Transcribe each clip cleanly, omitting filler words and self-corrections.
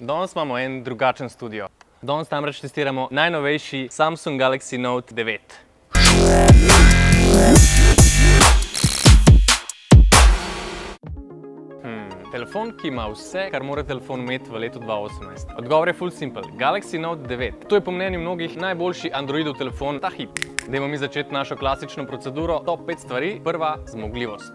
Danes imamo en drugačen studio. Danes namreč testiramo najnovejši Samsung Galaxy Note 9. Telefon, ki ima vse, kar mora telefon imeti v letu 2018. Odgovor je full simple. Galaxy Note 9. To je po mnenju mnogih najboljši Androidov telefon ta hip. Dajmo mi začeti našo klasično proceduro. Top 5 stvari. Prva, zmogljivost.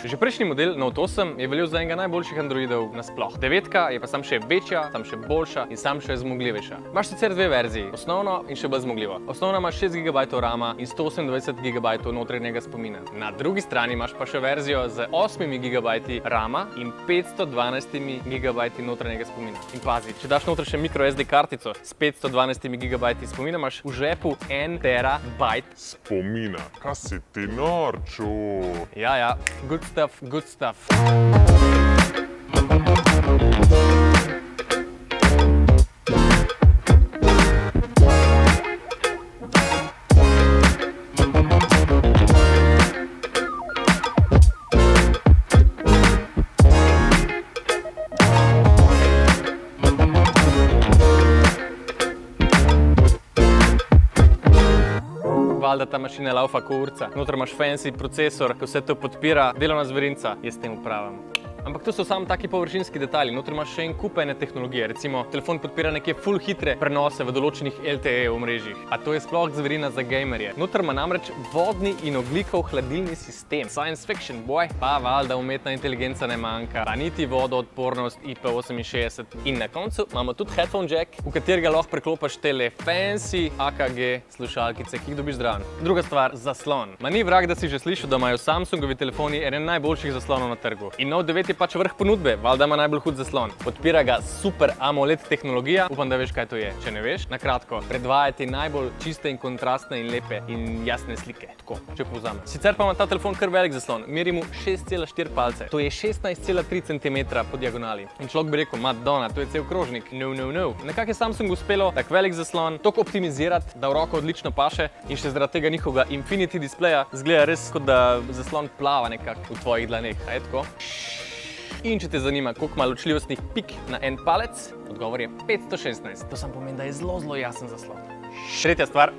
Že prejšnji model Note 8 je veljal za enega najboljših Androidov nasploh. 9 je pa sam še večja, sam še boljša in sam še zmogljivejša. Imaš sicer dve verziji, osnovno in še bolj zmogljivo. Osnovna ima 6 GB RAM in 128 GB notranjega spomina. Na drugi strani imaš pa še verzijo z 8 GB RAM in 512 GB notranjega spomina. In pazi, če daš noter še micro SD kartico s 512 GB spomina, imaš v žepu 1 terabajt spomina. Kaj si ti norču? Ja, good stuff, good stuff. Valjda ta mašina laufa ko urca. Noter imaš fancy procesor, ki vse to podpira, delovna zverinca, jaz temu pravim. Ampak to so samo taki površinski detalji. Noter imaš še en kup ene tehnologije. Recimo, telefon podpira neke full hitre prenose v določenih LTE omrežjih. A to je sploh zverina za gamerje. Noter ima namreč vodni in ogljikov hladilni sistem. Science fiction, boy. Pa valjda umetna inteligenca ne manjka. Pa niti vodoodpornost IP68. In na koncu imamo tudi headphone jack, v katerega lahko preklopaš tele fancy AKG slušalkice, ki jih dobiš zraven. Druga stvar, zaslon. Ma ni vrag, da si že slišal, da imajo Samsungovi telefoni eden najboljših zaslonov na trgu. In Note 9 je pač vrh ponudbe, valjda ima najbolj hud zaslon. Podpira ga super AMOLED tehnologija, upam, da veš, kaj to je. Če ne veš, na kratko, predvajati najbolj čiste in kontrastne in lepe in jasne slike. Tako, če povzamem. Sicer pa ima ta telefon kar velik zaslon, meri mu 6,4 palce. To je 16,3 cm po diagonali. In človek bi rekel, Madonna, to je cel krožnik. No. Nekako je Samsungu uspelo tak velik zaslon toliko optimizirati, da v roko odlično paše in še zaradi tega njihovega Infinity displeja zgleda res, kot da zaslon plava nekako v tvojih dlaneh. A je tako? In če te zanima, koliko ima ločljivostnih pik na en palec, odgovor je 516. To samo pomeni, da je zelo jasen zaslon. Tretja stvar,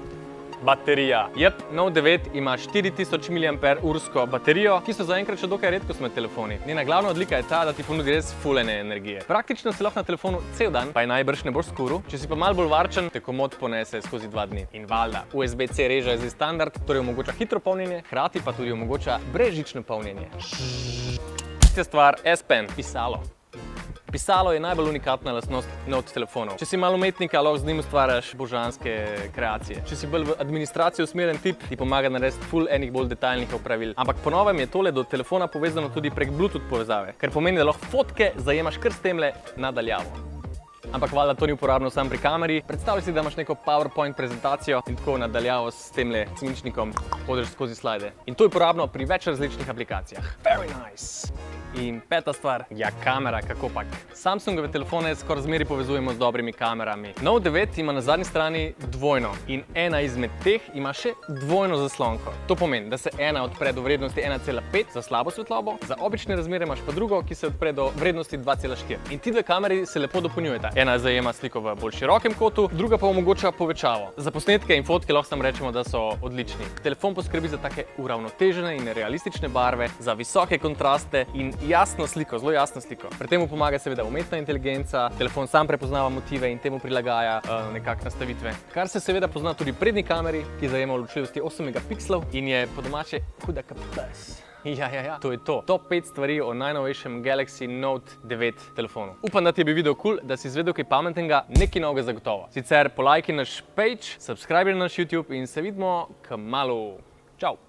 baterija. Jep, Note 9 ima 4000 mAh baterijo, ki so zaenkrat še dokaj redkost med telefoni. Njena glavna odlika je ta, da ti ponudi res fulene energije. Praktično si lahko na telefonu cel dan, pa je najbrž ne boš skuru. Če si pa malo bolj varčen, te komot ponese skozi 2 dni. In valjda, USB-C reža je zdaj standard, torej omogoča hitro polnjenje, hkrati pa tudi omogoča brezžično polnjenje. Tretja stvar, S Pen, pisalo. Pisalo je najbolj unikatna lastnost Note telefonov. Če si malo umetnika, lahko z njim ustvarjaš božanske kreacije. Če si bolj v administracijo usmerjen tip, ti pomaga narediti full enih bolj detaljnih opravil. Ampak po novem je tole do telefona povezano tudi prek Bluetooth povezave, kar pomeni, da lahko fotke zajemaš kar s temle nadaljavo. Ampak valjda to ni uporabno samo pri kameri. Predstavljaj si, da imaš neko PowerPoint prezentacijo in tako nadaljavo s temle cvinčnikom hodiš skozi slajde. In to je uporabno pri več različnih aplikacijah. Very nice! In peta stvar, ja, kamera, kako pak. Samsungove telefone skoraj zmeri povezujemo z dobrimi kamerami. Note 9 ima na zadnji strani dvojno in ena izmed teh ima še dvojno zaslonko. To pomeni, da se ena odpre do vrednosti 1,5 za slabo svetlobo, za obične razmere imaš pa drugo, ki se odpre do vrednosti 2,4. In ti dve kameri se lepo dopolnjujeta. Ena zajema sliko v bolj širokem kotu, druga pa omogoča povečavo. Za posnetke in fotke lahko samo rečemo, da so odlični. Telefon poskrbi za take uravnotežene in realistične barve, za visoke kontraste in jasno sliko, zelo jasno sliko. Pri tem pomaga seveda umetna inteligenca, telefon sam prepoznava motive in temu prilagaja nekak nastavitve. Kar se seveda pozna tudi prednji kameri, ki zajema v ločljivosti 8 megapikslov in je po domače huda ka pes. Ja, to je to. Top 5 stvari o najnovejšem Galaxy Note 9 telefonu. Upam, da ti je bil video kul, da si izvedel kaj pametnega, nekaj novega zagotovo. Sicer polajki naš page, subscribe na naš YouTube in se vidimo kmalu. Čau!